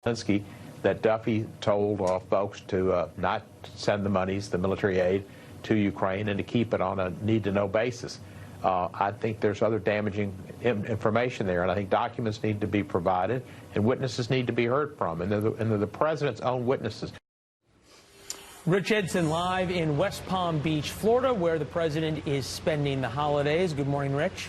Zelensky that Duffy told folks to not send the monies, the military aid, to Ukraine and to keep it on a need-to-know basis. I think there's other damaging information there, and I think documents need to be provided and witnesses need to be heard from, and they're the president's own witnesses. Rich Edson live in West Palm Beach, Florida, where the president is spending the holidays. Good morning, Rich.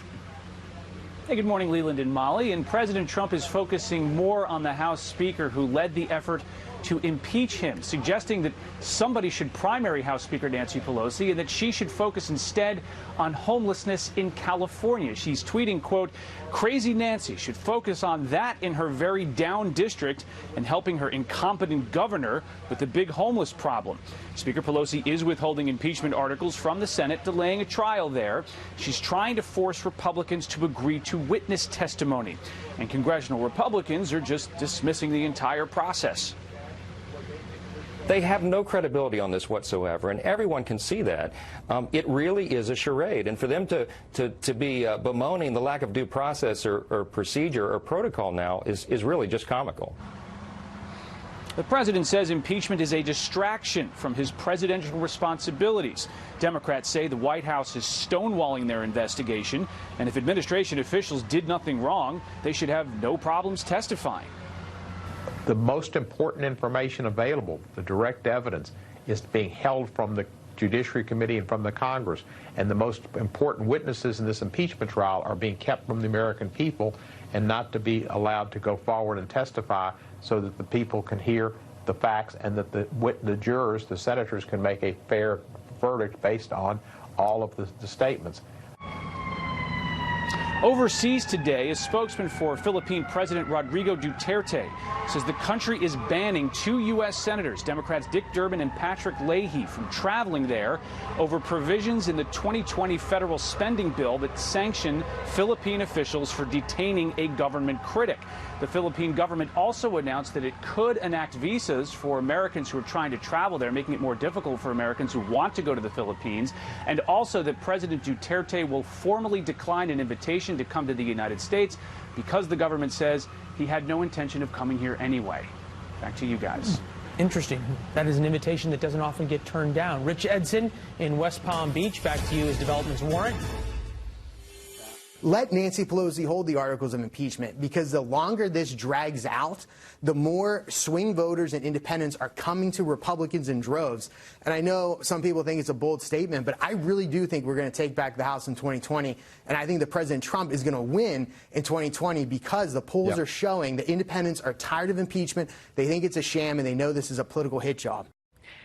Hey, good morning, Leland and Molly. And President Trump is focusing more on the House Speaker who led the effort to impeach him, suggesting that somebody should primary House Speaker Nancy Pelosi and that she should focus instead on homelessness in California. She's tweeting, quote, "Crazy Nancy should focus on that in her very down district and helping her incompetent governor with the big homeless problem." Speaker Pelosi is withholding impeachment articles from the Senate, delaying a trial there. She's trying to force Republicans to agree to witness testimony, and congressional Republicans are just dismissing the entire process. They have no credibility on this whatsoever, and everyone can see that. It really is a charade, and for them to be bemoaning the lack of due process or procedure or protocol now is really just comical. The president says impeachment is a distraction from his presidential responsibilities. Democrats say the White House is stonewalling their investigation, and if administration officials did nothing wrong, they should have no problems testifying. The most important information available, the direct evidence, is being held from the Judiciary Committee and from the Congress. And the most important witnesses in this impeachment trial are being kept from the American people and not to be allowed to go forward and testify so that the people can hear the facts and that the jurors, the senators, can make a fair verdict based on all of the statements. Overseas today, a spokesman for Philippine President Rodrigo Duterte says the country is banning 2 U.S. senators, Democrats Dick Durbin and Patrick Leahy, from traveling there over provisions in the 2020 federal spending bill that sanction Philippine officials for detaining a government critic. The Philippine government also announced that it could enact visas for Americans who are trying to travel there, making it more difficult for Americans who want to go to the Philippines, and also that President Duterte will formally decline an invitation to come to the United States because the government says he had no intention of coming here anyway. Back to you guys. Interesting. That is an invitation that doesn't often get turned down. Rich Edson in West Palm Beach. Back to you as developments warrant. Let Nancy Pelosi hold the articles of impeachment, because the longer this drags out, the more swing voters and independents are coming to Republicans in droves. And I know some people think it's a bold statement, but I really do think we're going to take back the House in 2020. And I think that President Trump is going to win in 2020 because the polls are showing that independents are tired of impeachment. They think it's a sham, and they know this is a political hit job.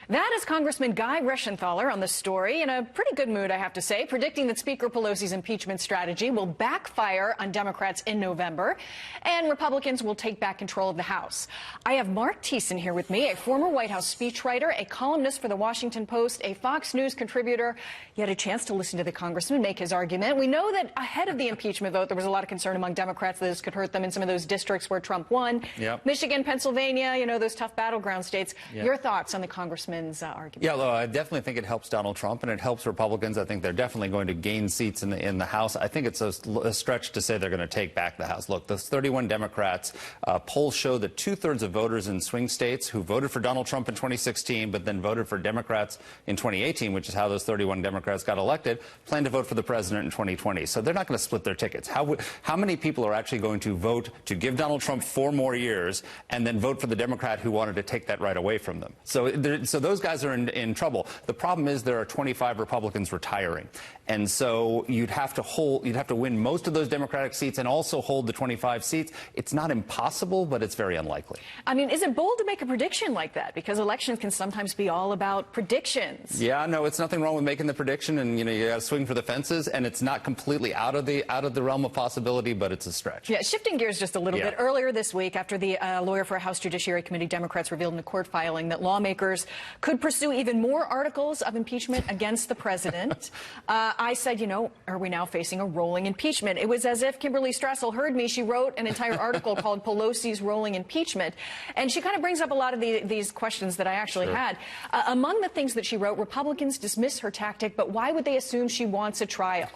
That is Congressman Guy Reschenthaler on the story, in a pretty good mood, I have to say, predicting that Speaker Pelosi's impeachment strategy will backfire on Democrats in November, and Republicans will take back control of the House. I have Mark Thiessen here with me, a former White House speechwriter, a columnist for the Washington Post, a Fox News contributor. You had a chance to listen to the congressman make his argument. We know that ahead of the impeachment vote, there was a lot of concern among Democrats that this could hurt them in some of those districts where Trump won. Michigan, Pennsylvania, you know, those tough battleground states. Your thoughts on the congressman? Argument. Yeah, well, I definitely think it helps Donald Trump and it helps Republicans. I think they're definitely going to gain seats in the House. I think it's a stretch to say they're going to take back the House. Look, those 31 Democrats, polls show that 2/3 of voters in swing states who voted for Donald Trump in 2016 but then voted for Democrats in 2018, which is how those 31 Democrats got elected, plan to vote for the president in 2020. So they're not going to split their tickets. How many people are actually going to vote to give Donald Trump 4 more years and then vote for the Democrat who wanted to take that right away from them? So those guys are in trouble. The problem is there are 25 Republicans retiring, and so you'd have to win most of those Democratic seats and also hold the 25 seats. It's not impossible, but it's very unlikely. I mean, is it bold to make a prediction like that? Because elections can sometimes be all about predictions. Yeah, no, it's nothing wrong with making the prediction, and you got to swing for the fences, and it's not completely out of the realm of possibility, but it's a stretch. Yeah, shifting gears just a little bit. Earlier this week, after the lawyer for a House Judiciary Committee Democrats revealed in a court filing that lawmakers could pursue even more articles of impeachment against the president. I said, you know, are we now facing a rolling impeachment? It was as if Kimberly Strassel heard me. She wrote an entire article called Pelosi's Rolling Impeachment. And she kind of brings up a lot of these questions that I actually had. Among the things that she wrote, Republicans dismiss her tactic, but why would they assume she wants a trial?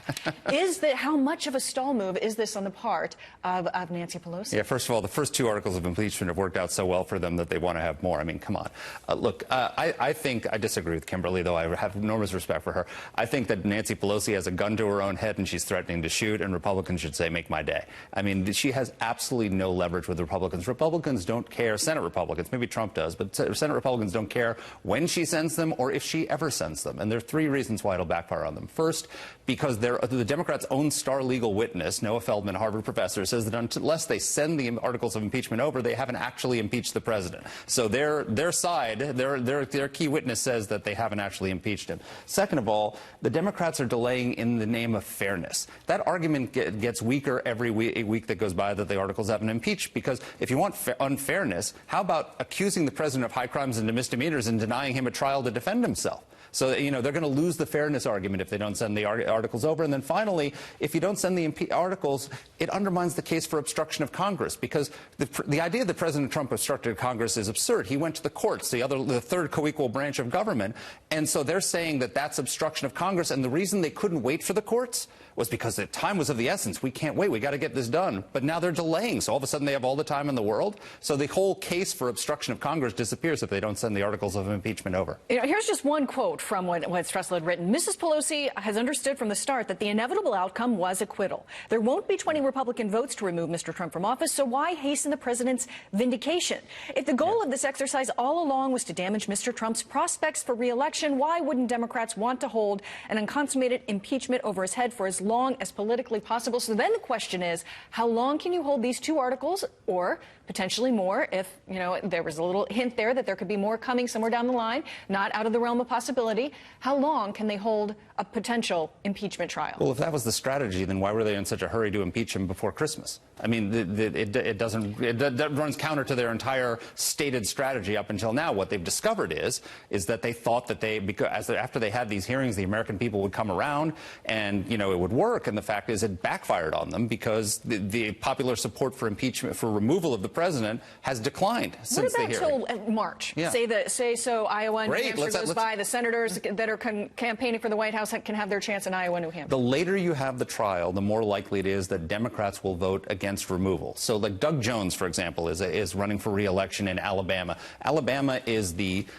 How much of a stall move is this on the part of Nancy Pelosi? Yeah, first of all, the first two articles of impeachment have worked out so well for them that they want to have more. I mean, come on. Look, I think I disagree with Kimberly, though I have enormous respect for her. I think that Nancy Pelosi has a gun to her own head and she's threatening to shoot, and Republicans should say, make my day. I mean, she has absolutely no leverage with Republicans. Republicans don't care, Senate Republicans, maybe Trump does, but Senate Republicans don't care when she sends them or if she ever sends them. And there are three reasons why it'll backfire on them. First, because the Democrats' own star legal witness, Noah Feldman, Harvard professor, says that unless they send the articles of impeachment over, they haven't actually impeached the president. So their side, their key witness says that they haven't actually impeached him. Second of all, the Democrats are delaying in the name of fairness. That argument gets weaker every week that goes by that the articles haven't impeached, because if you want unfairness, how about accusing the president of high crimes and misdemeanors and denying him a trial to defend himself? So, you know, they're going to lose the fairness argument if they don't send the articles over. And then finally, if you don't send the articles, it undermines the case for obstruction of Congress, because the idea that President Trump obstructed Congress is absurd. He went to the courts, the third co-equal branch of government, and so they're saying that that's obstruction of Congress. And the reason they couldn't wait for the courts was because the time was of the essence. We can't wait. We got to get this done. But now they're delaying. So all of a sudden they have all the time in the world. So the whole case for obstruction of Congress disappears if they don't send the articles of impeachment over. You know, here's just one quote from what Strassel had written. Mrs. Pelosi has understood from the start that the inevitable outcome was acquittal. There won't be 20 Republican votes to remove Mr. Trump from office, so why hasten the president's vindication? If the goal of this exercise all along was to damage Mr. Trump's prospects for re-election, why wouldn't Democrats want to hold an unconsummated impeachment over his head for as long as politically possible? So then the question is, how long can you hold these two articles, or potentially more if, you know, there was a little hint there that there could be more coming somewhere down the line, not out of the realm of possibility. How long can they hold a potential impeachment trial? Well, if that was the strategy, then why were they in such a hurry to impeach him before Christmas? I mean, that runs counter to their entire stated strategy up until now. What they've discovered is that they thought that after they had these hearings, the American people would come around and, you know, it would work. And the fact is it backfired on them, because the popular support for impeachment, for removal of the president, has declined since the hearing. What about till March? Yeah. Say so Iowa and New Hampshire goes by. The senators that are campaigning for the White House can have their chance in Iowa and New Hampshire. The later you have the trial, the more likely it is that Democrats will vote against removal. So, like Doug Jones, for example, is running for re-election in Alabama. Alabama is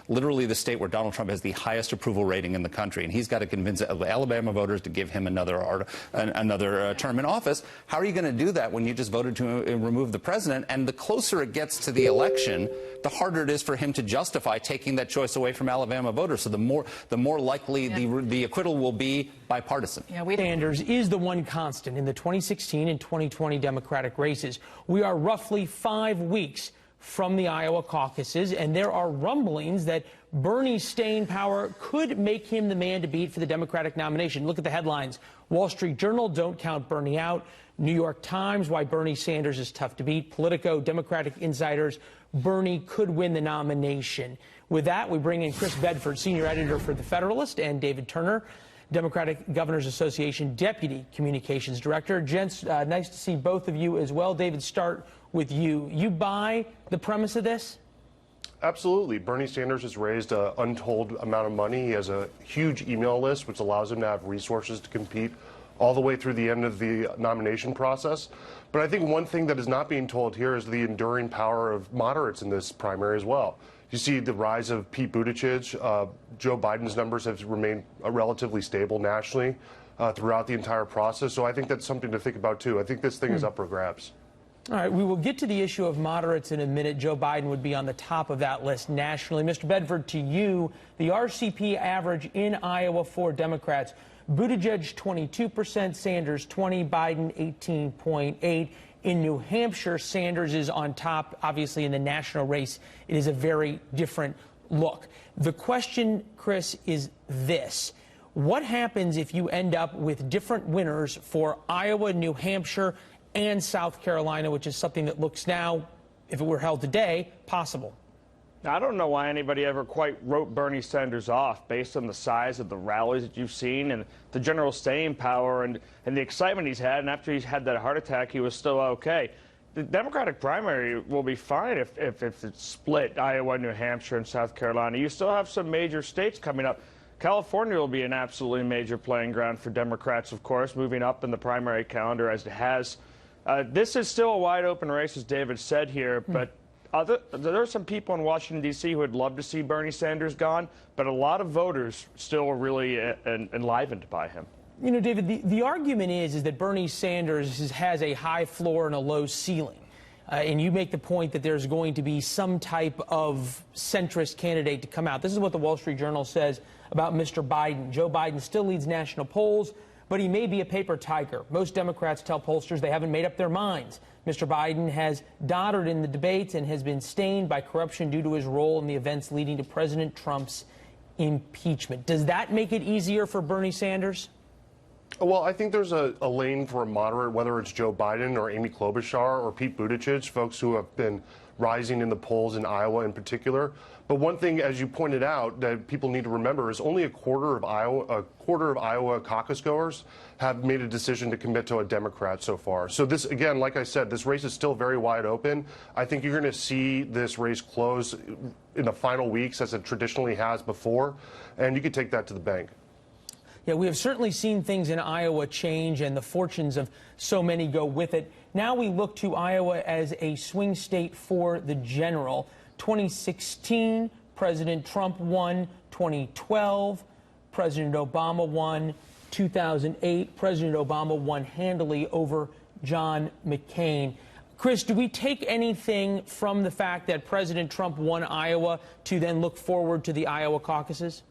literally the state where Donald Trump has the highest approval rating in the country, and he's got to convince Alabama voters to give him another term in office. How are you going to do that when you just voted to remove the president? And the closer it gets to the election, the harder it is for him to justify taking that choice away from Alabama voters. So the more likely the acquittal will be bipartisan. Yeah, Sanders is the one constant in the 2016 and 2020 Democratic races. We are roughly 5 weeks from the Iowa caucuses, and there are rumblings that Bernie's staying power could make him the man to beat for the Democratic nomination. Look at the headlines. Wall Street Journal, don't count Bernie out. New York Times, why Bernie Sanders is tough to beat. Politico, Democratic insiders, Bernie could win the nomination. With that, we bring in Chris Bedford, senior editor for The Federalist, and David Turner, Democratic Governors Association Deputy Communications Director. Gents, nice to see both of you as well. David, start with you. You buy the premise of this? Absolutely. Bernie Sanders has raised an untold amount of money. He has a huge email list, which allows him to have resources to compete all the way through the end of the nomination process. But I think one thing that is not being told here is the enduring power of moderates in this primary as well. You see the rise of Pete Buttigieg. Joe Biden's numbers have remained relatively stable nationally throughout the entire process. So I think that's something to think about, too. I think this thing is up for grabs. All right, we will get to the issue of moderates in a minute. Joe Biden would be on the top of that list nationally. Mr. Bedford, to you, the RCP average in Iowa for Democrats, Buttigieg 22%, Sanders 20%, Biden 18.8%. In New Hampshire, Sanders is on top. Obviously, in the national race, it is a very different look. The question, Chris, is this. What happens if you end up with different winners for Iowa, New Hampshire, and South Carolina, which is something that looks now, if it were held today, possible? Now, I don't know why anybody ever quite wrote Bernie Sanders off based on the size of the rallies that you've seen and the general staying power and the excitement he's had. And after he's had that heart attack, he was still okay. The Democratic primary will be fine if it's split, Iowa, New Hampshire, and South Carolina. You still have some major states coming up. California will be an absolutely major playing ground for Democrats, of course, moving up in the primary calendar as it has. This is still a wide open race, as David said here, but there are some people in Washington, D.C. who would love to see Bernie Sanders gone, but a lot of voters still are really enlivened by him. You know, David, the argument is that Bernie Sanders has a high floor and a low ceiling. And you make the point that there's going to be some type of centrist candidate to come out. This is what the Wall Street Journal says about Mr. Biden. Joe Biden still leads national polls, but he may be a paper tiger. Most Democrats tell pollsters they haven't made up their minds. Mr. Biden has doddered in the debates and has been stained by corruption due to his role in the events leading to President Trump's impeachment. Does that make it easier for Bernie Sanders? Well, I think there's a lane for a moderate, whether it's Joe Biden or Amy Klobuchar or Pete Buttigieg, folks who have been rising in the polls in Iowa in particular. But one thing, as you pointed out, that people need to remember is only a quarter of Iowa caucus goers have made a decision to commit to a Democrat so far. So this, again, like I said, this race is still very wide open. I think you're going to see this race close in the final weeks, as it traditionally has before, and you could take that to the bank. Yeah, we have certainly seen things in Iowa change, and the fortunes of so many go with it. Now we look to Iowa as a swing state for the general. 2016, President Trump won. 2012, President Obama won. 2008, President Obama won handily over John McCain. Chris, do we take anything from the fact that President Trump won Iowa to then look forward to the Iowa caucuses?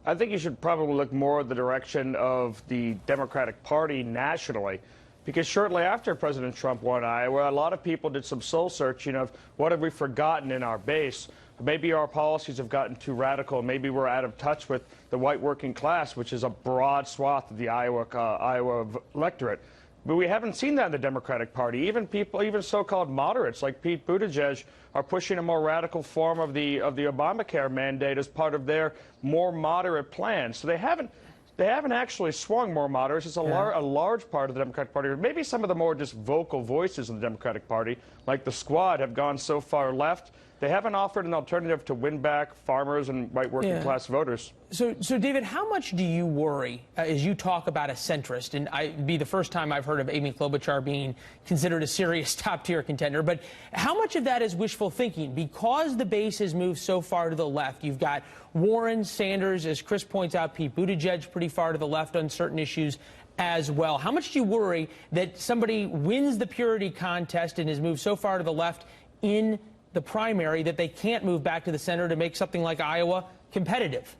I think you should probably look more in the direction of the Democratic Party nationally, because shortly after President Trump won Iowa, a lot of people did some soul searching of what have we forgotten in our base. Maybe our policies have gotten too radical. Maybe we're out of touch with the white working class, which is a broad swath of the Iowa electorate. But we haven't seen that in the Democratic Party. Even so-called moderates like Pete Buttigieg are pushing a more radical form of the Obamacare mandate as part of their more moderate plan. So they haven't actually swung more moderates. It's a large part of the Democratic Party. Maybe some of the more just vocal voices in the Democratic Party, like the Squad, have gone so far left. They haven't offered an alternative to win back farmers and white working class voters. So, David, how much do you worry as you talk about a centrist? And it'd be the first time I've heard of Amy Klobuchar being considered a serious top-tier contender. But how much of that is wishful thinking? Because the base has moved so far to the left, you've got Warren, Sanders, as Chris points out, Pete Buttigieg pretty far to the left on certain issues as well. How much do you worry that somebody wins the purity contest and has moved so far to the left in the primary that they can't move back to the center to make something like Iowa competitive?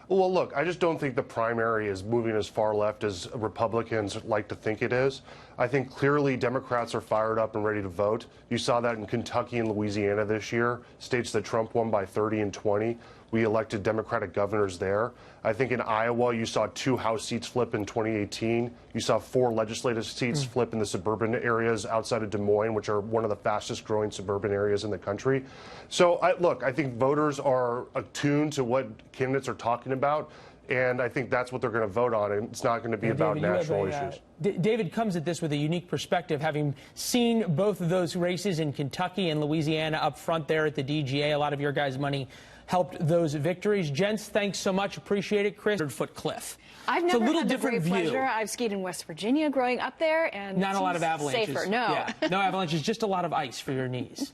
Well, look, I just don't think the primary is moving as far left as Republicans like to think it is. I think clearly Democrats are fired up and ready to vote. You saw that in Kentucky and Louisiana this year, states that Trump won by 30 and 20. We elected Democratic governors there. I think in Iowa, you saw 2 House seats flip in 2018. You saw 4 legislative seats flip in the suburban areas outside of Des Moines, which are one of the fastest growing suburban areas in the country. So, I think voters are attuned to what candidates are talking about, and I think that's what they're going to vote on, and it's not going to be about national issues. David comes at this with a unique perspective, having seen both of those races in Kentucky and Louisiana up front there at the DGA. A lot of your guys' money helped those victories. Gents, thanks so much. Appreciate it. Chris, 100-foot cliff. I've never had the great pleasure. I've skied in West Virginia growing up there, and not a lot of avalanches. Safer, no. Yeah, no avalanches, just a lot of ice for your knees.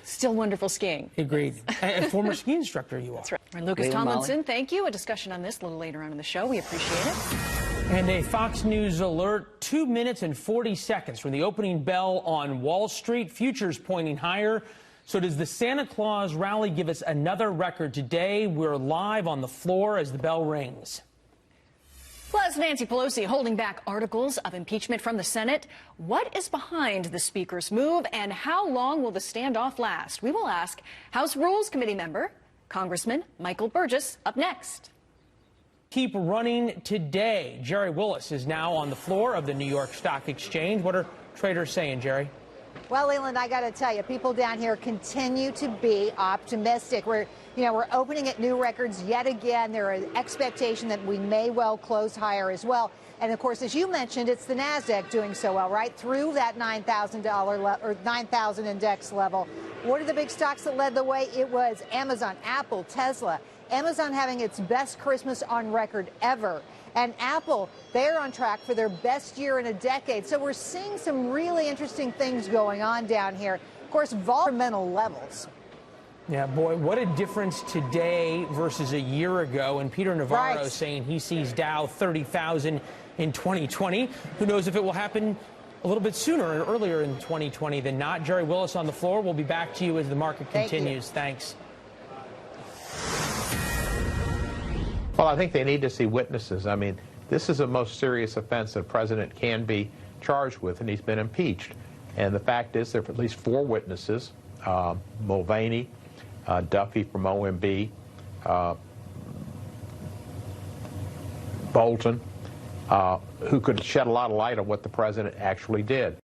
Still wonderful skiing. Agreed. A former ski instructor you are. That's right. And Lucas Tomlinson, thank you. A discussion on this a little later on in the show. We appreciate it. And a Fox News alert, 2 minutes and 40 seconds from the opening bell on Wall Street. Futures pointing higher. So does the Santa Claus rally give us another record today? We're live on the floor as the bell rings. Plus, Nancy Pelosi holding back articles of impeachment from the Senate. What is behind the Speaker's move, and how long will the standoff last? We will ask House Rules Committee member, Congressman Michael Burgess, up next. Keep running today. Jerry Willis is now on the floor of the New York Stock Exchange. What are traders saying, Jerry? Well, Leland, I got to tell you, people down here continue to be optimistic. We're opening at new records yet again. There is expectation that we may well close higher as well. And of course, as you mentioned, it's the Nasdaq doing so well, right through that $9,000 or 9,000 index level. What are the big stocks that led the way? It was Amazon, Apple, Tesla. Amazon having its best Christmas on record ever. And Apple, they're on track for their best year in a decade. So we're seeing some really interesting things going on down here. Of course, fundamental levels. Yeah, boy, what a difference today versus a year ago. And Peter Navarro saying he sees Dow 30,000 in 2020. Who knows if it will happen a little bit sooner or earlier in 2020 than not. Jerry Willis on the floor. We'll be back to you as the market continues. Thanks. Well, I think they need to see witnesses. I mean, this is the most serious offense that a president can be charged with, and he's been impeached. And the fact is there are at least 4 witnesses, Mulvaney, Duffy from OMB, Bolton, who could shed a lot of light on what the president actually did.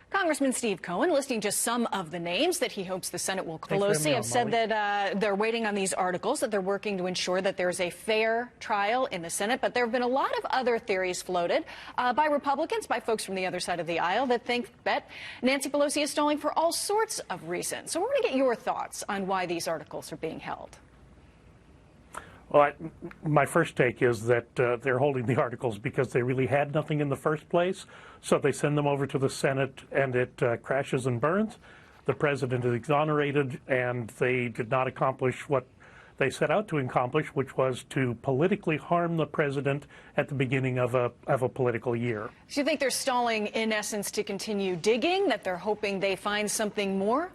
Congressman Steve Cohen listing just some of the names that he hopes the Senate will. Pelosi have said that they're waiting on these articles, that they're working to ensure that there's a fair trial in the Senate. But there have been a lot of other theories floated by Republicans, by folks from the other side of the aisle that think that Nancy Pelosi is stalling for all sorts of reasons. So we're going to get your thoughts on why these articles are being held. Well, my first take is that they're holding the articles because they really had nothing in the first place. So they send them over to the Senate and it crashes and burns. The president is exonerated and they did not accomplish what they set out to accomplish, which was to politically harm the president at the beginning of a political year. So you think they're stalling, in essence, to continue digging, that they're hoping they find something more?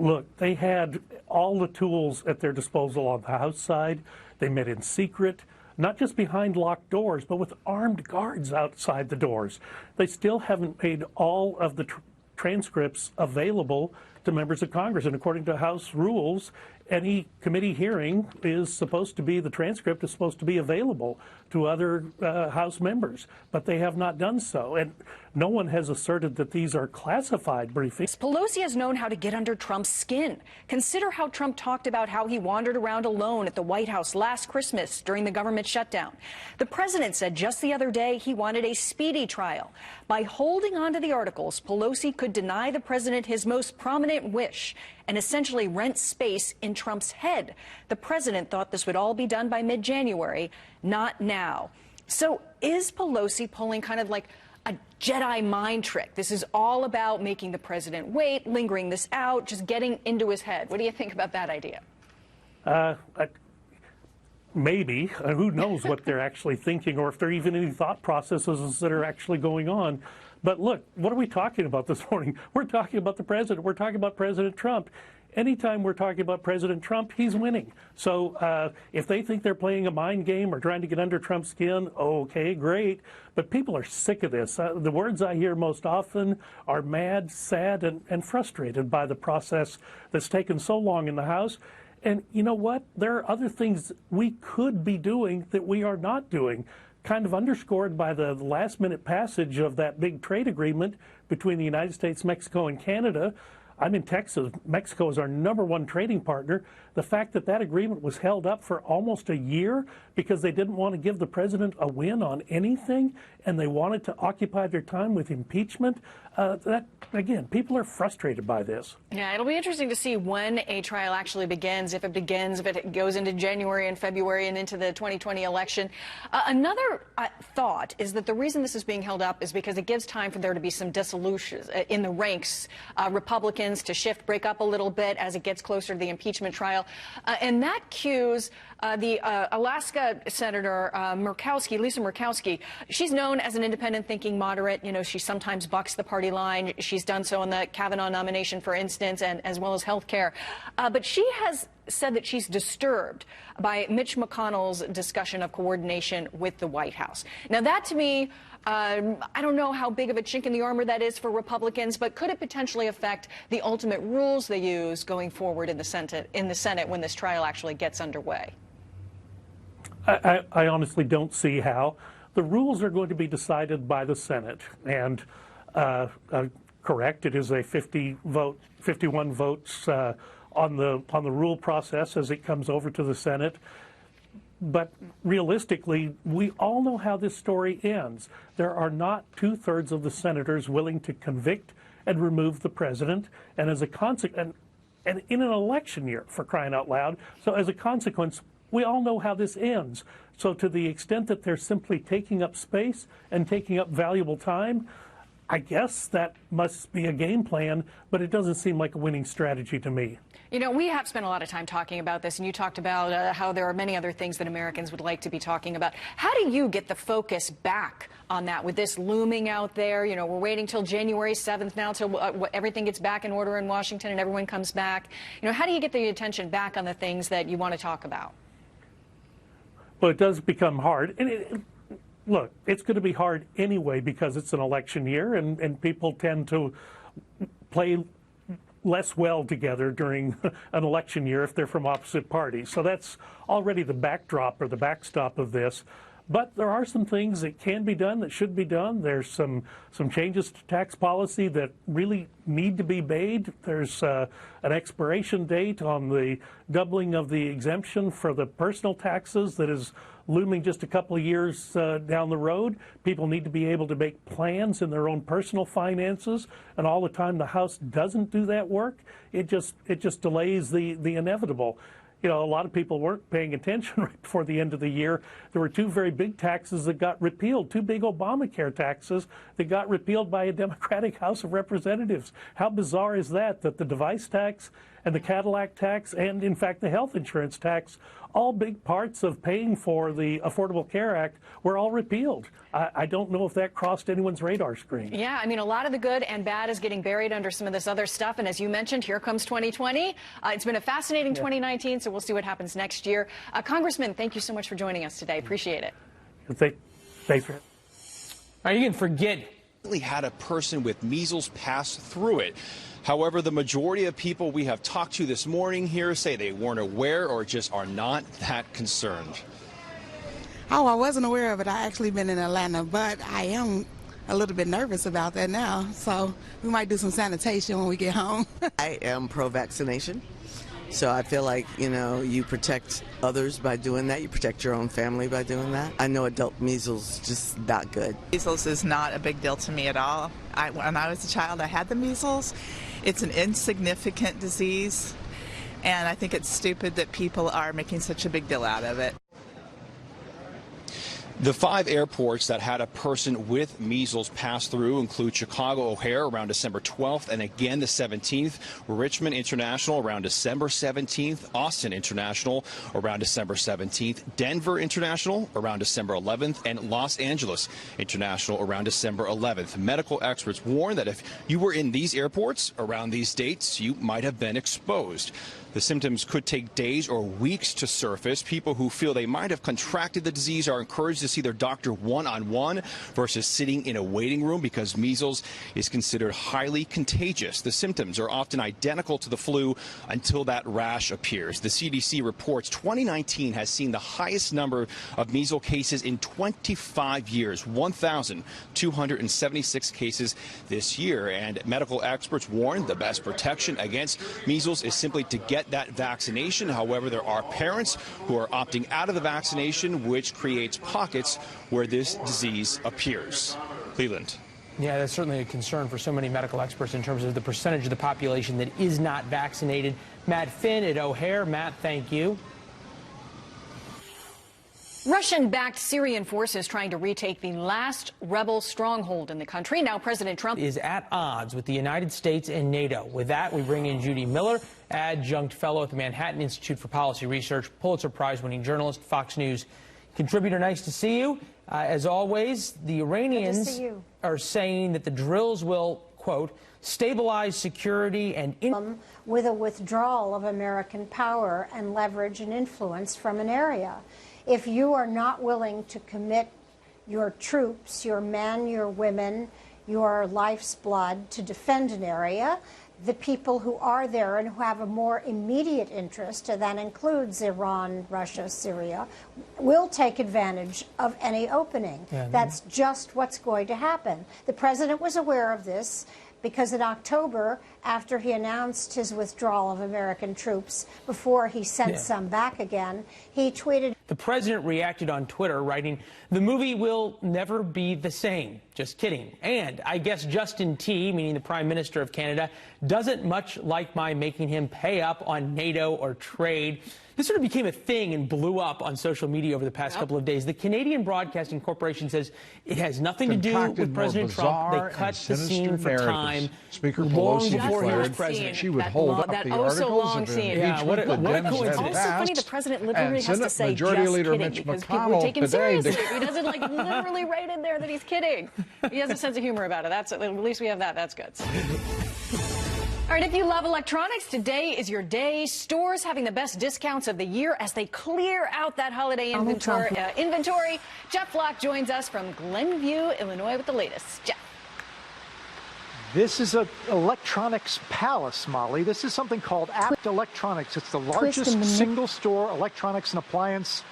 Look, they had all the tools at their disposal on the House side. They met in secret, not just behind locked doors, but with armed guards outside the doors. They still haven't made all of the transcripts available to members of Congress. And according to House rules, any committee hearing is supposed to be, the transcript is supposed to be available to other House members, but they have not done so. And no one has asserted that these are classified briefings. Pelosi has known how to get under Trump's skin. Consider how Trump talked about how he wandered around alone at the White House last Christmas during the government shutdown. The president said just the other day he wanted a speedy trial. By holding on to the articles, Pelosi could deny the president his most prominent wish and essentially rent space in Trump's head. The president thought this would all be done by mid-January, not now. So is Pelosi pulling kind of like a Jedi mind trick? This is all about making the president wait, lingering this out, just getting into his head. What do you think about that idea? Maybe. Who knows what they're actually thinking, or if there are even any thought processes that are actually going on. But look, what are we talking about this morning? We're talking about the president. We're talking about President Trump. Anytime we're talking about President Trump, he's winning. So if they think they're playing a mind game or trying to get under Trump's skin, okay, great. But people are sick of this. The words I hear most often are mad, sad, and frustrated by the process that's taken so long in the House. And you know what? There are other things we could be doing that we are not doing, kind of underscored by the last-minute passage of that big trade agreement between the United States, Mexico, and Canada. I'm in Texas. Mexico is our #1 trading partner. The fact that that agreement was held up for almost a year because they didn't want to give the president a win on anything, and they wanted to occupy their time with impeachment, that, again, people are frustrated by this. Yeah, it'll be interesting to see when a trial actually begins, if it goes into January and February and into the 2020 election. Another thought is that the reason this is being held up is because it gives time for there to be some dissolutions in the ranks, Republicans to break up a little bit as it gets closer to the impeachment trial. And that cues the Alaska Senator Lisa Murkowski. She's known as an independent-thinking moderate. You know, she sometimes bucks the party line. She's done so in the Kavanaugh nomination, for instance, and as well as health care. But she has said that she's disturbed by Mitch McConnell's discussion of coordination with the White House. Now, that to me, I don't know how big of a chink in the armor that is for Republicans, but could it potentially affect the ultimate rules they use going forward in the Senate when this trial actually gets underway? I honestly don't see how. The rules are going to be decided by the Senate, and correct. It is a 51 votes on the rule process as it comes over to the Senate. But realistically, we all know how this story ends. There are not 2/3 of the senators willing to convict and remove the president, and as a consequence, and in an election year, for crying out loud. So as a consequence, we all know how this ends. So to the extent that they're simply taking up space and taking up valuable time, I guess that must be a game plan, but it doesn't seem like a winning strategy to me. You know, we have spent a lot of time talking about this, and you talked about how there are many other things that Americans would like to be talking about. How do you get the focus back on that with this looming out there? You know, we're waiting till January 7th now till everything gets back in order in Washington and everyone comes back. You know, how do you get the attention back on the things that you want to talk about? Well, it does become hard. And look, it's going to be hard anyway because it's an election year, and people tend to play less well together during an election year if they're from opposite parties. So that's already the backdrop or the backstop of this. But there are some things that can be done, that should be done. There's some changes to tax policy that really need to be made. There's an expiration date on the doubling of the exemption for the personal taxes that is looming just a couple of years down the road. People need to be able to make plans in their own personal finances, and all the time the House doesn't do that work. It just delays the inevitable. You know, a lot of people weren't paying attention right before the end of the year. There were two very big taxes that got repealed, two big Obamacare taxes that got repealed by a Democratic House of Representatives. How bizarre is that the device tax and the Cadillac tax and, in fact, the health insurance tax, all big parts of paying for the Affordable Care Act, were all repealed. I don't know if that crossed anyone's radar screen. Yeah, I mean, a lot of the good and bad is getting buried under some of this other stuff. And as you mentioned, here comes 2020. It's been a fascinating 2019, so we'll see what happens next year. Congressman, thank you so much for joining us today. Appreciate it. Thanks for it. You can forget. Had a person with measles pass through it. However, the majority of people we have talked to this morning here say they weren't aware or just are not that concerned. Oh, I wasn't aware of it. I actually been in Atlanta, but I am a little bit nervous about that now. So we might do some sanitation when we get home. I am pro-vaccination. So I feel like, you know, you protect others by doing that. You protect your own family by doing that. I know adult measles just not good. Measles is not a big deal to me at all. When I was a child, I had the measles. It's an insignificant disease, and I think it's stupid that people are making such a big deal out of it. The 5 airports that had a person with measles pass through include Chicago O'Hare around December 12th and again the 17th, Richmond International around December 17th, Austin International around December 17th, Denver International around December 11th, and Los Angeles International around December 11th. Medical experts warn that if you were in these airports around these dates, you might have been exposed. The symptoms could take days or weeks to surface. People who feel they might have contracted the disease are encouraged to see their doctor one-on-one versus sitting in a waiting room because measles is considered highly contagious. The symptoms are often identical to the flu until that rash appears. The CDC reports 2019 has seen the highest number of measles cases in 25 years, 1,276 cases this year. And medical experts warn the best protection against measles is simply to get that vaccination. However, there are parents who are opting out of the vaccination, which creates pockets where this disease appears. Cleveland. Yeah, that's certainly a concern for so many medical experts in terms of the percentage of the population that is not vaccinated. Matt Finn at O'Hare. Matt, thank you. Russian-backed Syrian forces trying to retake the last rebel stronghold in the country. Now President Trump is at odds with the United States and NATO. With that, we bring in Judy Miller, adjunct fellow at the Manhattan Institute for Policy Research, Pulitzer Prize-winning journalist, Fox News contributor. Nice to see you. As always, the Iranians are saying that the drills will, quote, stabilize security and with a withdrawal of American power and leverage and influence from an area. If you are not willing to commit your troops, your men, your women, your life's blood to defend an area, the people who are there and who have a more immediate interest, and that includes Iran, Russia, Syria, will take advantage of any opening. That's just what's going to happen. The president was aware of this because in October, after he announced his withdrawal of American troops, before he sent some back again, he tweeted. The president reacted on Twitter, writing, "The movie will never be the same." Just kidding. And I guess Justin T., meaning the Prime Minister of Canada, doesn't much like my making him pay up on NATO or trade. This sort of became a thing and blew up on social media over the past couple of days. The Canadian Broadcasting Corporation says it has nothing to do with President Trump. They cut the scene for time Speaker long Pelosi before he was declared president. She would hold up the articles of impeachment that Dems had Also funny, the president literally has to say just kidding because people would take him seriously. He doesn't like literally write in there that he's kidding. He has a sense of humor about it. That's at least we have that. That's good. All right, if you love electronics, today is your day. Stores having the best discounts of the year as they clear out that holiday inventory. Jeff Flock joins us from Glenview, Illinois with the latest. Jeff. This is an electronics palace, Molly. This is something called Apt Electronics. It's the largest single-store electronics and appliance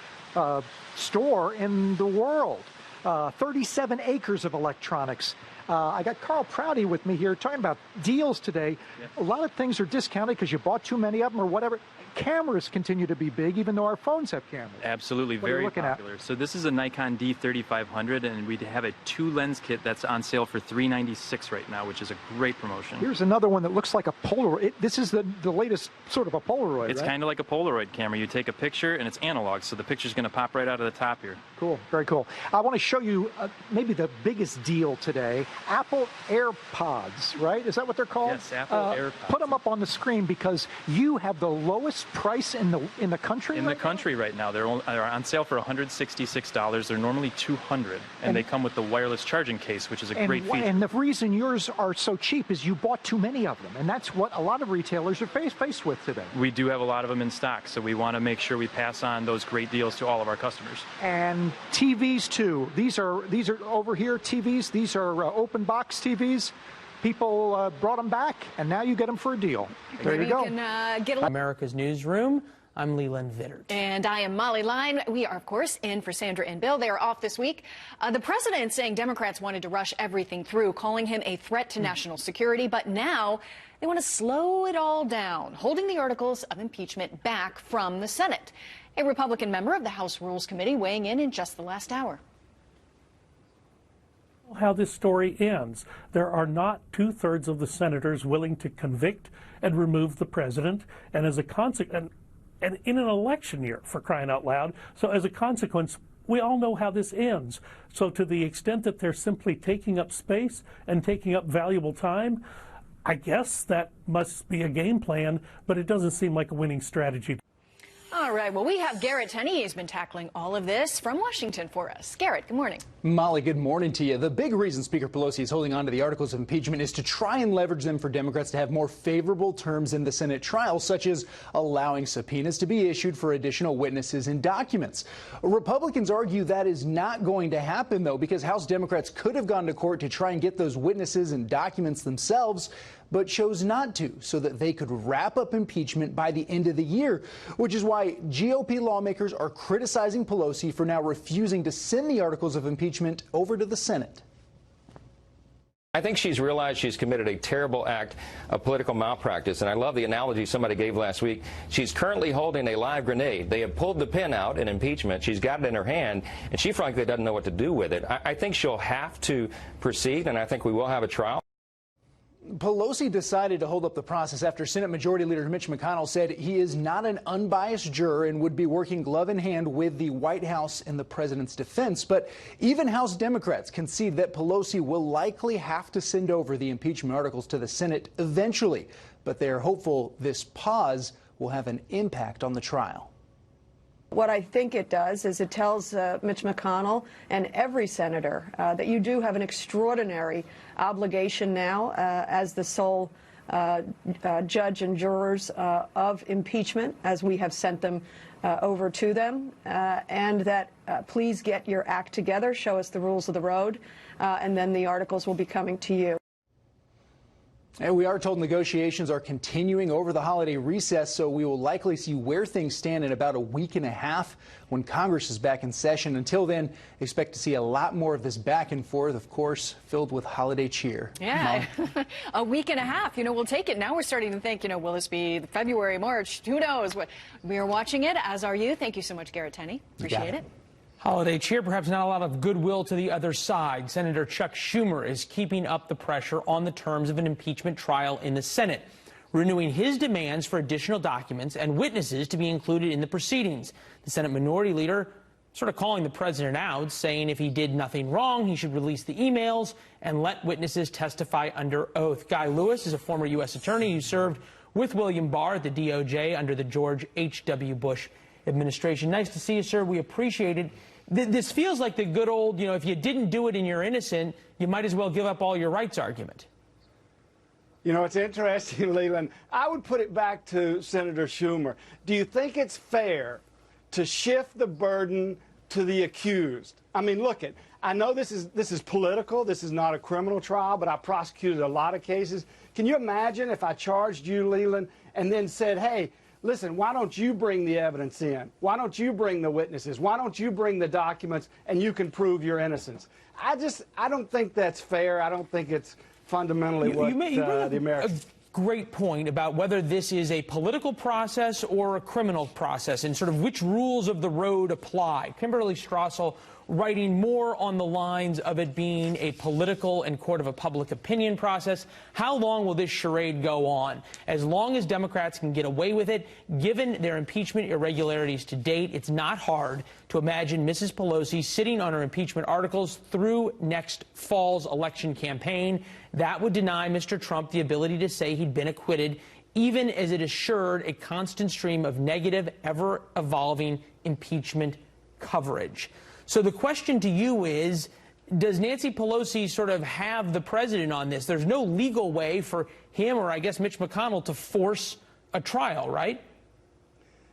store in the world. 37 acres of electronics. I got Carl Prouty with me here talking about deals today. A lot of things are discounted because you bought too many of them or whatever. Cameras continue to be big, even though our phones have cameras. Absolutely, very popular. So this is a Nikon D3500, and we have a 2-lens kit that's on sale for $396 right now, which is a great promotion. Here's another one that looks like a Polaroid. This is the latest sort of a Polaroid, It's kind of like a Polaroid camera. You take a picture, and it's analog, so the picture's going to pop right out of the top here. Cool, very cool. I want to show you maybe the biggest deal today. Apple AirPods, right? Is that what they're called? Yes, Apple AirPods. Put them up on the screen because you have the lowest price in the country. In the country right now, they're on sale for $166. They're normally $200, and they come with the wireless charging case, which is a great feature. And the reason yours are so cheap is you bought too many of them, and that's what a lot of retailers are faced with today. We do have a lot of them in stock, so we want to make sure we pass on those great deals to all of our customers. And TVs too. These are over here TVs. These are open box TVs. People brought them back, and now you get them for a deal. There you go. America's Newsroom. I'm Leland Vittert. And I am Molly Line. We are, of course, in for Sandra and Bill. They are off this week. The president saying Democrats wanted to rush everything through, calling him a threat to national security. But now they want to slow it all down, holding the articles of impeachment back from the Senate. A Republican member of the House Rules Committee weighing in just the last hour. How this story ends. There are not 2/3 of the senators willing to convict and remove the president, and as a consequence, and in an election year, for crying out loud. So as a consequence, we all know how this ends. So to the extent that they're simply taking up space and taking up valuable time, I guess that must be a game plan, but it doesn't seem like a winning strategy. All right, well, we have Garrett Tenney. He's been tackling all of this from Washington for us. Garrett, good morning. Molly, good morning to you. The big reason Speaker Pelosi is holding on to the articles of impeachment is to try and leverage them for Democrats to have more favorable terms in the Senate trial, such as allowing subpoenas to be issued for additional witnesses and documents. Republicans argue that is not going to happen, though, because House Democrats could have gone to court to try and get those witnesses and documents themselves, but chose not to, so that they could wrap up impeachment by the end of the year, which is why GOP lawmakers are criticizing Pelosi for now refusing to send the articles of impeachment over to the Senate. I think she's realized she's committed a terrible act of political malpractice, and I love the analogy somebody gave last week. She's currently holding a live grenade. They have pulled the pin out in impeachment. She's got it in her hand, and she frankly doesn't know what to do with it. I think she'll have to proceed, and I think we will have a trial. Pelosi decided to hold up the process after Senate Majority Leader Mitch McConnell said he is not an unbiased juror and would be working glove in hand with the White House in the president's defense. But even House Democrats concede that Pelosi will likely have to send over the impeachment articles to the Senate eventually. But they're hopeful this pause will have an impact on the trial. What I think it does is it tells Mitch McConnell and every senator that you do have an extraordinary obligation now as the sole judge and jurors of impeachment, as we have sent them over to them, and that please get your act together, show us the rules of the road, and then the articles will be coming to you. And we are told negotiations are continuing over the holiday recess, so we will likely see where things stand in about a week and a half when Congress is back in session. Until then, expect to see a lot more of this back and forth, of course, filled with holiday cheer. Yeah, a week and a half. You know, we'll take it. Now we're starting to think, you know, will this be February, March? Who knows? We are watching it, as are you. Thank you so much, Garrett Tenney. Appreciate it. Holiday cheer, perhaps not a lot of goodwill to the other side. Senator Chuck Schumer is keeping up the pressure on the terms of an impeachment trial in the Senate, renewing his demands for additional documents and witnesses to be included in the proceedings. The Senate Minority Leader sort of calling the president out, saying if he did nothing wrong, he should release the emails and let witnesses testify under oath. Guy Lewis is a former U.S. attorney who served with William Barr at the DOJ under the George H.W. Bush administration. Nice to see you, sir. We appreciate it. This feels like the good old, you know, if you didn't do it and you're innocent, you might as well give up all your rights argument. You know, it's interesting, Leland. I would put it back to Senator Schumer. Do you think it's fair to shift the burden to the accused? I mean, look, I know this is political. This is not a criminal trial, but I prosecuted a lot of cases. Can you imagine if I charged you, Leland, and then said, hey, listen, why don't you bring the evidence in? Why don't you bring the witnesses? Why don't you bring the documents and you can prove your innocence? I don't think that's fair. I don't think it's fundamentally what the Americans... Great point about whether this is a political process or a criminal process and sort of which rules of the road apply. Kimberly Strassel writing more on the lines of it being a political and court of a public opinion process. How long will this charade go on? As long as Democrats can get away with it, given their impeachment irregularities to date, it's not hard to imagine Mrs. Pelosi sitting on her impeachment articles through next fall's election campaign. That would deny Mr. Trump the ability to say he'd been acquitted, even as it assured a constant stream of negative, ever-evolving impeachment coverage. So the question to you is, does Nancy Pelosi sort of have the president on this? There's no legal way for him or, I guess, Mitch McConnell to force a trial, right?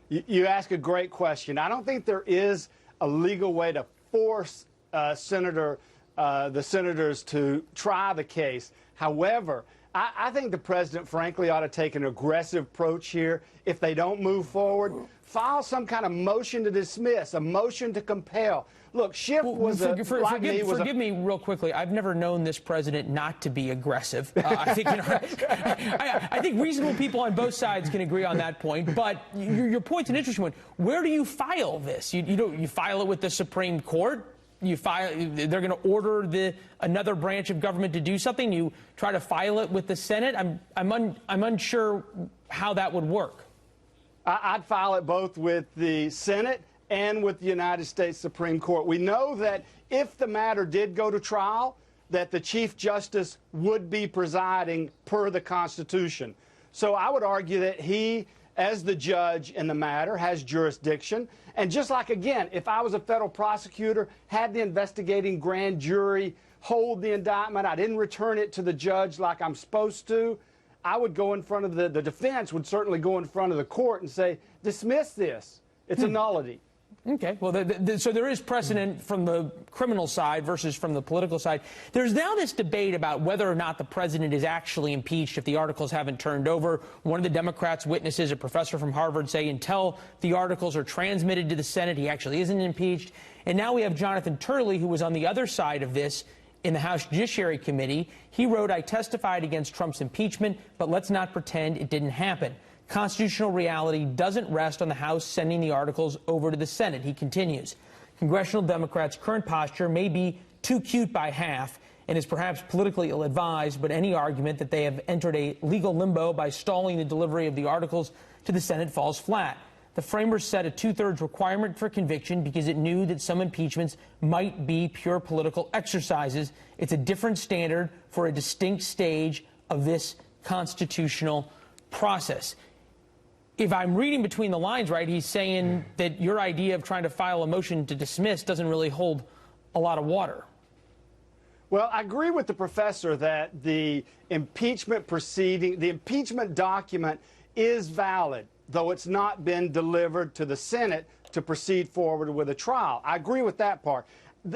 You ask a great question. I don't think there is a legal way to force the senators to try the case. However, I think the president, frankly, ought to take an aggressive approach here. If they don't move forward, file some kind of motion to dismiss, a motion to compel. Look, Schiff was forgive me real quickly. I've never known this president not to be aggressive. I think I think reasonable people on both sides can agree on that point. But your point's an interesting one. Where do you file this? You file it with the Supreme Court. They're going to order another branch of government to do something. You try to file it with the Senate. I'm unsure how that would work. I'd file it both with the Senate and with the United States Supreme Court. We know that if the matter did go to trial, that the Chief Justice would be presiding per the Constitution. So I would argue that he, as the judge in the matter, has jurisdiction. And just like, again, if I was a federal prosecutor, had the investigating grand jury hold the indictment, I didn't return it to the judge like I'm supposed to, I would go in front of the defense would certainly go in front of the court and say, dismiss this. It's a nullity. Okay. Well, so there is precedent from the criminal side versus from the political side. There's now this debate about whether or not the president is actually impeached if the articles haven't turned over. One of the Democrats' witnesses, a professor from Harvard, say until the articles are transmitted to the Senate, he actually isn't impeached. And now we have Jonathan Turley, who was on the other side of this in the House Judiciary Committee. He wrote, I testified against Trump's impeachment, but let's not pretend it didn't happen. Constitutional reality doesn't rest on the House sending the articles over to the Senate. He continues. Congressional Democrats' current posture may be too cute by half and is perhaps politically ill-advised, but any argument that they have entered a legal limbo by stalling the delivery of the articles to the Senate falls flat. The framers set a two-thirds requirement for conviction because it knew that some impeachments might be pure political exercises. It's a different standard for a distinct stage of this constitutional process. If I'm reading between the lines right, he's saying that your idea of trying to file a motion to dismiss doesn't really hold a lot of water. Well, I agree with the professor that the impeachment proceeding, the impeachment document is valid, though it's not been delivered to the Senate to proceed forward with a trial. I agree with that part.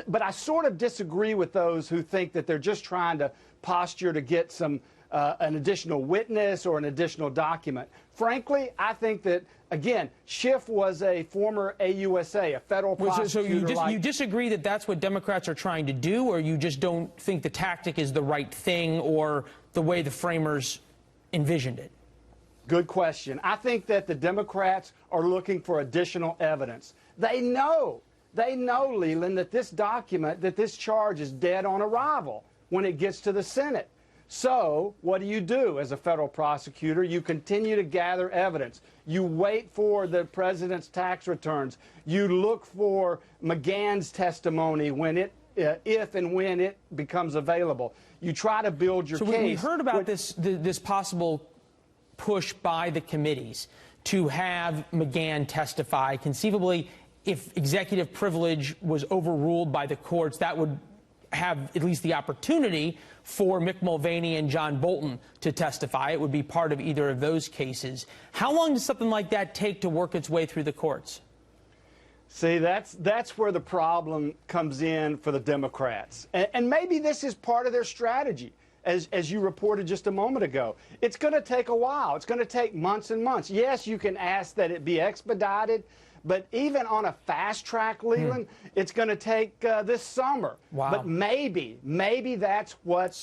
But I sort of disagree with those who think that they're just trying to posture to get some an additional witness or an additional document. Frankly, I think that, again, Schiff was a former AUSA, a federal prosecutor. So you disagree that that's what Democrats are trying to do, or you just don't think the tactic is the right thing or the way the framers envisioned it? Good question. I think that the Democrats are looking for additional evidence. They know, Leland, that this document, that this charge is dead on arrival when it gets to the Senate. So what do as a federal prosecutor? You continue to gather evidence. You wait for the president's tax returns. You look for McGahn's testimony when if and when it becomes available. You try to build your case. So we heard about this possible push by the committees to have McGahn testify. Conceivably, if executive privilege was overruled by the courts, that would have at least the opportunity for Mick Mulvaney and John Bolton to testify. It would be part of either of those cases. How long does something like that take to work its way through the courts? See, that's where the problem comes in for the Democrats. And maybe this is part of their strategy, as you reported just a moment ago. It's going to take a while. It's going to take months and months. Yes, you can ask that it be expedited, but even on a fast track, Leland, it's going to take this summer. Wow. But maybe that's what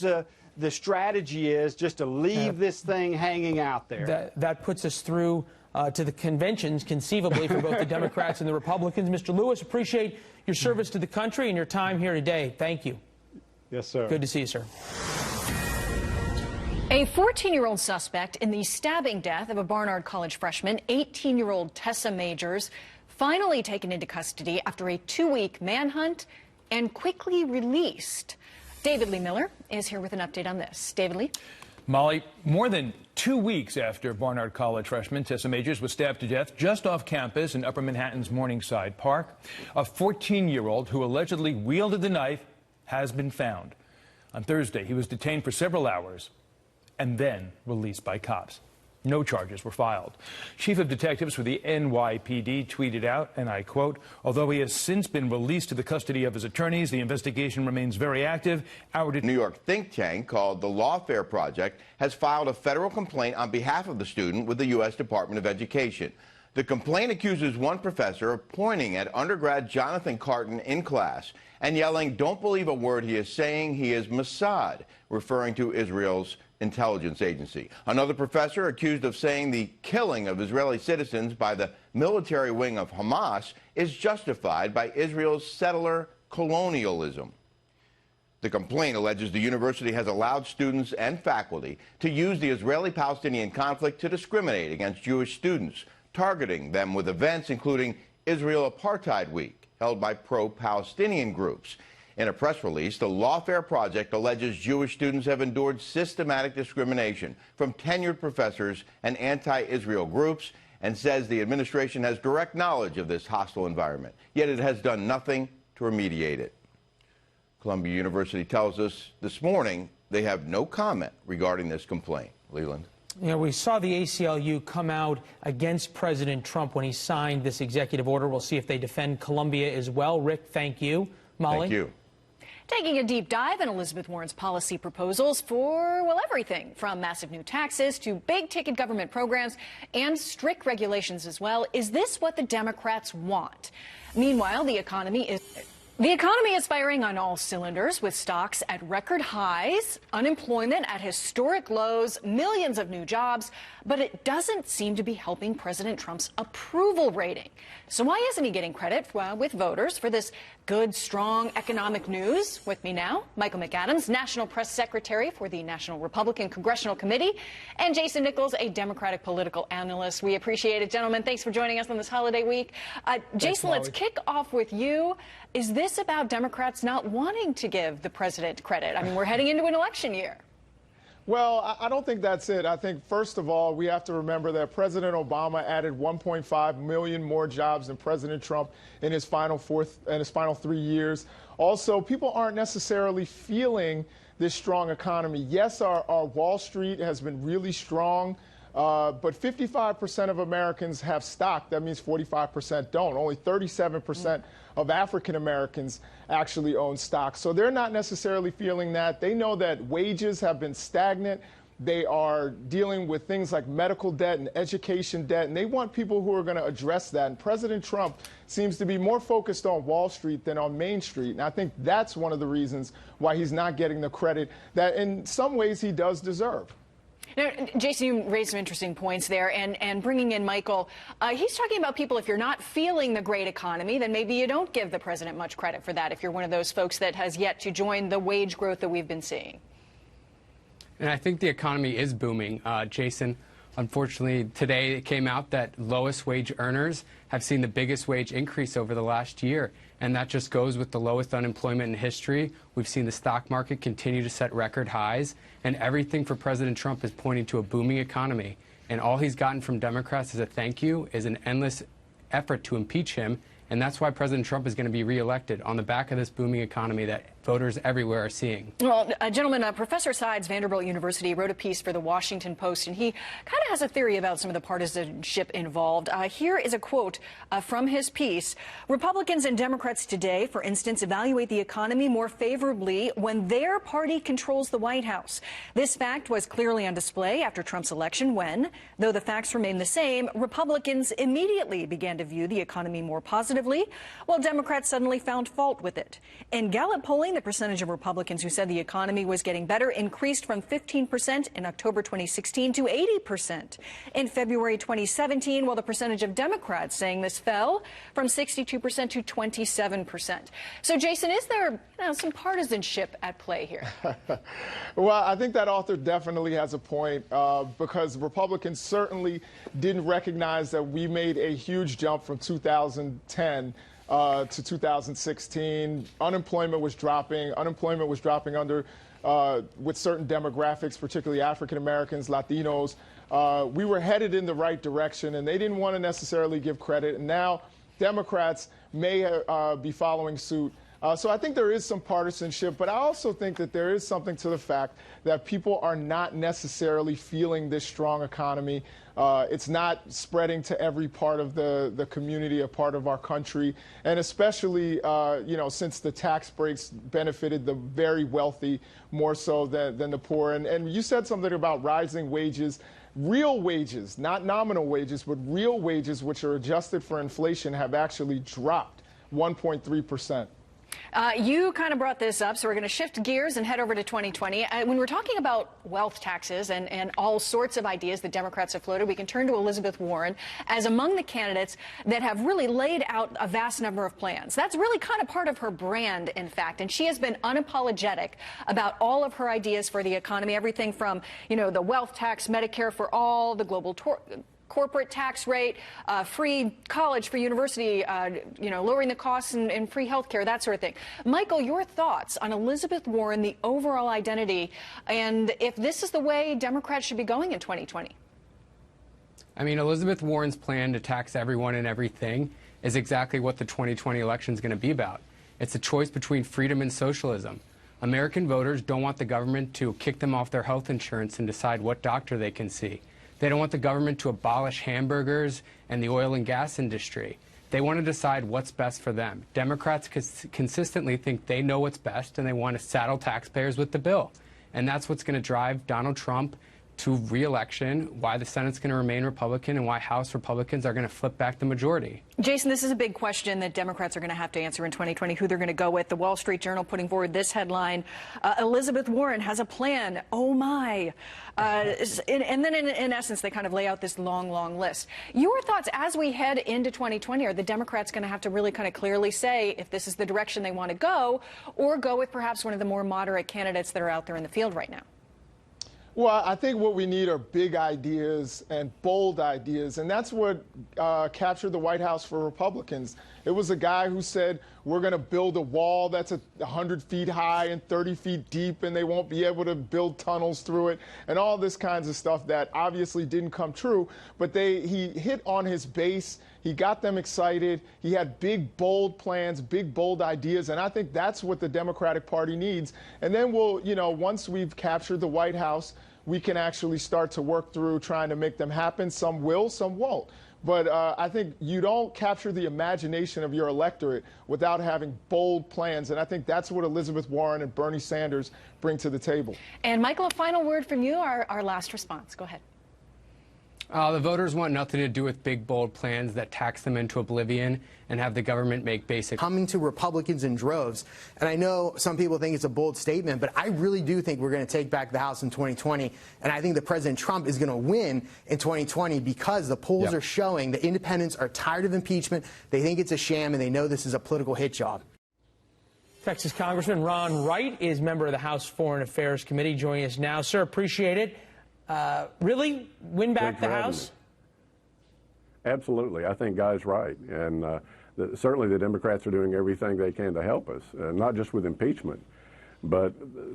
the strategy is, just to leave this thing hanging out there. That puts us through to the conventions, conceivably, for both the Democrats and the Republicans. Mr. Lewis, appreciate your service to the country and your time here today. Thank you. Yes, sir. Good to see you, sir. A 14-year-old suspect in the stabbing death of a Barnard College freshman, 18-year-old Tessa Majors, finally taken into custody after a 2-week manhunt and quickly released. David Lee Miller is here with an update on this. David Lee? Molly, more than 2 weeks after Barnard College freshman Tessa Majors was stabbed to death just off campus in Upper Manhattan's Morningside Park, a 14-year-old who allegedly wielded the knife has been found. On Thursday, he was detained for several hours and then released by cops. No charges were filed. Chief of Detectives for the NYPD tweeted out, and I quote, "Although he has since been released to the custody of his attorneys, the investigation remains very active." New York think tank called the Lawfare Project has filed a federal complaint on behalf of the student with the U.S. Department of Education. The complaint accuses one professor of pointing at undergrad Jonathan Carton in class and yelling, "Don't believe a word he is saying, he is Mossad," referring to Israel's intelligence agency. Another professor accused of saying the killing of Israeli citizens by the military wing of Hamas is justified by Israel's settler colonialism. The complaint alleges the university has allowed students and faculty to use the Israeli-Palestinian conflict to discriminate against Jewish students, targeting them with events including Israel Apartheid Week, held by pro-Palestinian groups. In a press release, the Lawfare Project alleges Jewish students have endured systematic discrimination from tenured professors and anti-Israel groups and says the administration has direct knowledge of this hostile environment, yet it has done nothing to remediate it. Columbia University tells us this morning they have no comment regarding this complaint. Leland. You know, we saw the ACLU come out against President Trump when he signed this executive order. We'll see if they defend Columbia as well. Rick, thank you. Molly? Thank you. Taking a deep dive in Elizabeth Warren's policy proposals for, well, everything from massive new taxes to big-ticket government programs and strict regulations as well. Is this what the Democrats want? Meanwhile, the economy is firing on all cylinders, with stocks at record highs, unemployment at historic lows, millions of new jobs, but it doesn't seem to be helping President Trump's approval rating. So why isn't he getting credit with voters for this good, strong economic news? With me now, Michael McAdams, National Press Secretary for the National Republican Congressional Committee, and Jason Nichols, a Democratic political analyst. We appreciate it, gentlemen. Thanks for joining us on this holiday week. Jason, let's kick off with you. Is this about Democrats not wanting to give the president credit? I mean, we're heading into an election year. Well, I don't think that's it. I think, first of all, we have to remember that President Obama added 1.5 million more jobs than President Trump in his final 3 years. Also, people aren't necessarily feeling this strong economy. Yes, our Wall Street has been really strong, but 55% of Americans have stock. That means 45% don't. Only 37% of African Americans actually own stock. So they're not necessarily feeling that. They know that wages have been stagnant. They are dealing with things like medical debt and education debt, and they want people who are going to address that. And President Trump seems to be more focused on Wall Street than on Main Street. And I think that's one of the reasons why he's not getting the credit that in some ways he does deserve. Now, Jason, you raised some interesting points there, and bringing in Michael, he's talking about people, if you're not feeling the great economy, then maybe you don't give the president much credit for that if you're one of those folks that has yet to join the wage growth that we've been seeing. And I think the economy is booming, Jason. Unfortunately, today it came out that lowest wage earners have seen the biggest wage increase over the last year. And that just goes with the lowest unemployment in history. We've seen the stock market continue to set record highs. And everything for President Trump is pointing to a booming economy. And all he's gotten from Democrats as a thank you is an endless effort to impeach him. And that's why President Trump is going to be reelected, on the back of this booming economy that voters everywhere are seeing. Well, gentlemen, Professor Sides, Vanderbilt University, wrote a piece for the Washington Post, and he kind of has a theory about some of the partisanship involved. Here is a quote from his piece. Republicans and Democrats today, for instance, evaluate the economy more favorably when their party controls the White House. This fact was clearly on display after Trump's election when, though the facts remain the same, Republicans immediately began to view the economy more positively, while Democrats suddenly found fault with it. In Gallup polling, the percentage of Republicans who said the economy was getting better increased from 15% in October 2016 to 80% in February 2017, while the percentage of Democrats saying this fell from 62% to 27%. So, Jason, is there some partisanship at play here? Well, I think that author definitely has a point because Republicans certainly didn't recognize that we made a huge jump from 2010 to 2016. Unemployment was dropping. Unemployment was dropping with certain demographics, particularly African Americans, Latinos. We were headed in the right direction, and they didn't want to necessarily give credit. And now Democrats may be following suit. So I think there is some partisanship, but I also think that there is something to the fact that people are not necessarily feeling this strong economy. It's not spreading to every part of the community, a part of our country, and especially, since the tax breaks benefited the very wealthy more so than the poor. And you said something about rising wages. Real wages, not nominal wages, but real wages, which are adjusted for inflation, have actually dropped 1.3%. You kind of brought this up, so we're going to shift gears and head over to 2020. When we're talking about wealth taxes and all sorts of ideas that Democrats have floated, we can turn to Elizabeth Warren as among the candidates that have really laid out a vast number of plans. That's really kind of part of her brand, in fact, and she has been unapologetic about all of her ideas for the economy, everything from, the wealth tax, Medicare for all, the global corporate tax rate, free college for university, lowering the costs and free health care, that sort of thing. Michael, your thoughts on Elizabeth Warren, the overall identity, and if this is the way Democrats should be going in 2020? I mean, Elizabeth Warren's plan to tax everyone and everything is exactly what the 2020 election is going to be about. It's a choice between freedom and socialism. American voters don't want the government to kick them off their health insurance and decide what doctor they can see. They don't want the government to abolish hamburgers and the oil and gas industry. They want to decide what's best for them. Democrats consistently think they know what's best, and they want to saddle taxpayers with the bill. And that's what's going to drive Donald Trump to re-election, why the Senate's going to remain Republican, and why House Republicans are going to flip back the majority. Jason, this is a big question that Democrats are going to have to answer in 2020, who they're going to go with. The Wall Street Journal putting forward this headline, Elizabeth Warren has a plan. Oh, my. And then, in essence, they kind of lay out this long, long list. Your thoughts as we head into 2020, are the Democrats going to have to really kind of clearly say if this is the direction they want to go, or go with perhaps one of the more moderate candidates that are out there in the field right now? Well, I think what we need are big ideas and bold ideas, and that's what captured the White House for Republicans. It was a guy who said, we're going to build a wall that's 100 feet high and 30 feet deep, and they won't be able to build tunnels through it, and all this kinds of stuff that obviously didn't come true. But he hit on his base. He got them excited. He had big, bold plans, big, bold ideas, and I think that's what the Democratic Party needs. And then we'll, once we've captured the White House, we can actually start to work through trying to make them happen. Some will, some won't. But I think you don't capture the imagination of your electorate without having bold plans. And I think that's what Elizabeth Warren and Bernie Sanders bring to the table. And Michael, a final word from you, our last response. Go ahead. The voters want nothing to do with big, bold plans that tax them into oblivion and have the government make basic. Coming to Republicans in droves. And I know some people think it's a bold statement, but I really do think we're going to take back the House in 2020. And I think that President Trump is going to win in 2020 because the polls are showing that independents are tired of impeachment. They think it's a sham, and they know this is a political hit job. Texas Congressman Ron Wright is member of the House Foreign Affairs Committee, joining us now. Sir, appreciate it. Really win back the House? Absolutely. I think Guy's right. And certainly the Democrats are doing everything they can to help us, not just with impeachment, but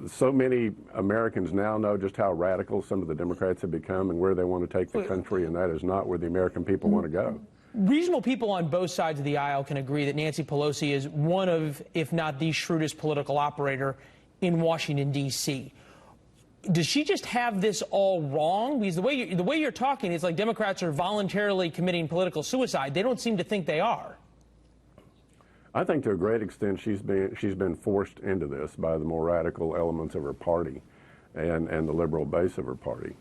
so many Americans now know just how radical some of the Democrats have become and where they want to take the country, and that is not where the American people want to go. Reasonable people on both sides of the aisle can agree that Nancy Pelosi is one of, if not the shrewdest political operator in Washington, D.C. Does she just have this all wrong? Because the way you're talking, it's like Democrats are voluntarily committing political suicide. They don't seem to think they are. I think to a great extent she's been forced into this by the more radical elements of her party and the liberal base of her party.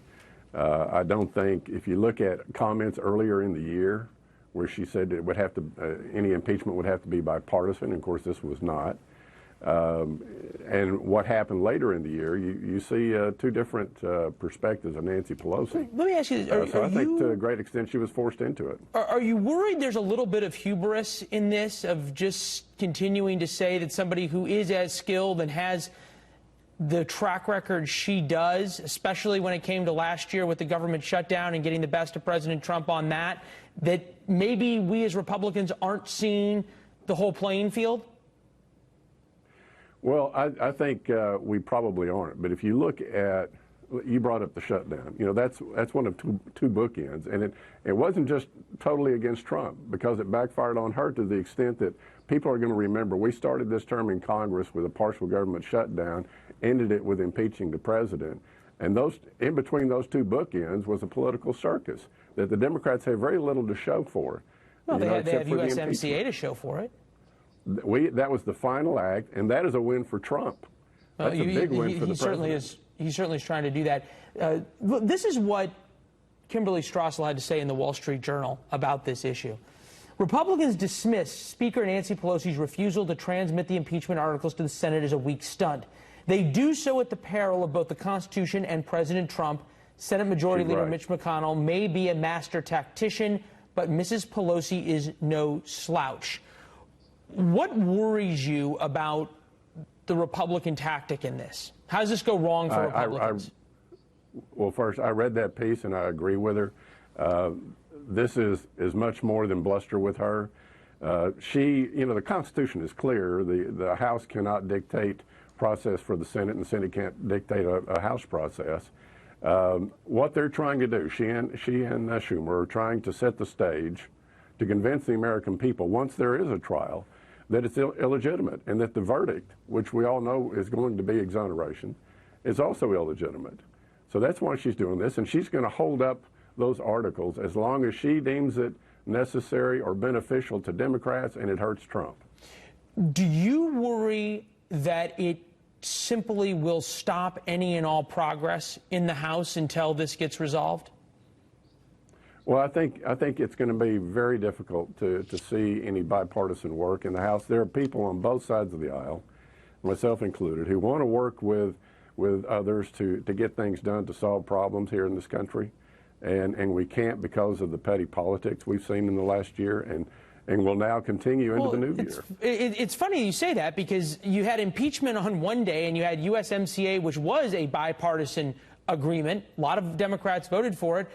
I don't think, if you look at comments earlier in the year where she said it would have to, any impeachment would have to be bipartisan, and of course this was not. And what happened later in the year, you see two different perspectives of Nancy Pelosi. Let me ask you this. So I think to a great extent she was forced into it. Are you worried there's a little bit of hubris in this, of just continuing to say that somebody who is as skilled and has the track record she does, especially when it came to last year with the government shutdown and getting the best of President Trump on that, that maybe we as Republicans aren't seeing the whole playing field? Well, I think we probably aren't. But if you look at, you brought up the shutdown. You know, that's one of two bookends, and it wasn't just totally against Trump, because it backfired on her to the extent that people are going to remember we started this term in Congress with a partial government shutdown, ended it with impeaching the president, and in between those two bookends was a political circus that the Democrats have very little to show for. Well, they have USMCA to show for it. That was the final act, and that is a win for Trump. That's a big win for the president. He certainly is trying to do that. This is what Kimberly Strassel had to say in the Wall Street Journal about this issue. Republicans dismissed Speaker Nancy Pelosi's refusal to transmit the impeachment articles to the Senate as a weak stunt. They do so at the peril of both the Constitution and President Trump. Senate Majority Leader Mitch McConnell may be a master tactician, but Mrs. Pelosi is no slouch. What worries you about the Republican tactic in this? How does this go wrong for Republicans? Well, first, I read that piece and I agree with her. This is much more than bluster with her. The Constitution is clear. The House cannot dictate process for the Senate, and the Senate can't dictate a House process. What they're trying to do, she and Schumer are trying to set the stage to convince the American people, once there is a trial, that it's illegitimate, and that the verdict, which we all know is going to be exoneration, is also illegitimate. So that's why she's doing this, and she's going to hold up those articles as long as she deems it necessary or beneficial to Democrats and it hurts Trump. Do you worry that it simply will stop any and all progress in the House until this gets resolved? Well, I think it's going to be very difficult to see any bipartisan work in the House. There are people on both sides of the aisle, myself included, who want to work with others to get things done to solve problems here in this country, and we can't because of the petty politics we've seen in the last year, and will now continue into the new year. It's funny you say that, because you had impeachment on one day and you had USMCA, which was a bipartisan agreement. A lot of Democrats voted for it.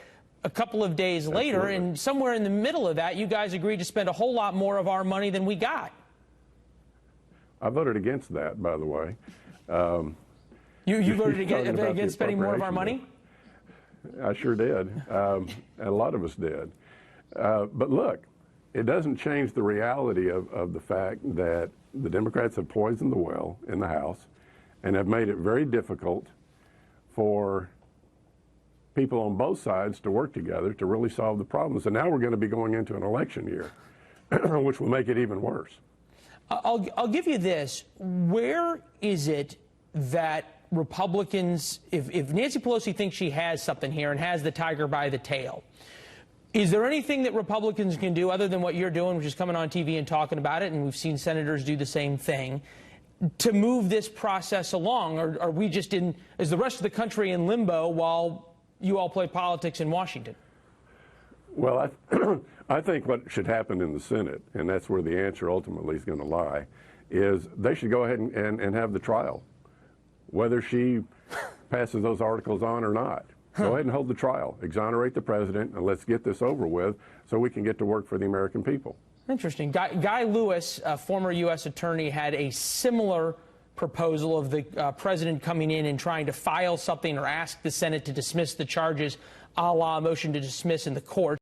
A couple of days later, and somewhere in the middle of that, you guys agreed to spend a whole lot more of our money than we got. I voted against that, by the way. You voted against spending more of our money? I sure did. And a lot of us did. But look, it doesn't change the reality of the fact that the Democrats have poisoned the well in the House and have made it very difficult for people on both sides to work together to really solve the problems. And now we're going to be going into an election year, which will make it even worse. I'll give you this. Where is it that Republicans, if Nancy Pelosi thinks she has something here and has the tiger by the tail, is there anything that Republicans can do other than what you're doing, which is coming on TV and talking about it, and we've seen senators do the same thing, to move this process along? Or are we just is the rest of the country in limbo while you all play politics in Washington? Well, I think what should happen in the Senate, and that's where the answer ultimately is going to lie, is they should go ahead and have the trial, whether she passes those articles on or not. Go ahead and hold the trial, exonerate the president, and let's get this over with so we can get to work for the American people. Interesting. Guy Lewis, a former U.S. attorney, had a similar proposal of the president coming in and trying to file something or ask the Senate to dismiss the charges, a la motion to dismiss in the court.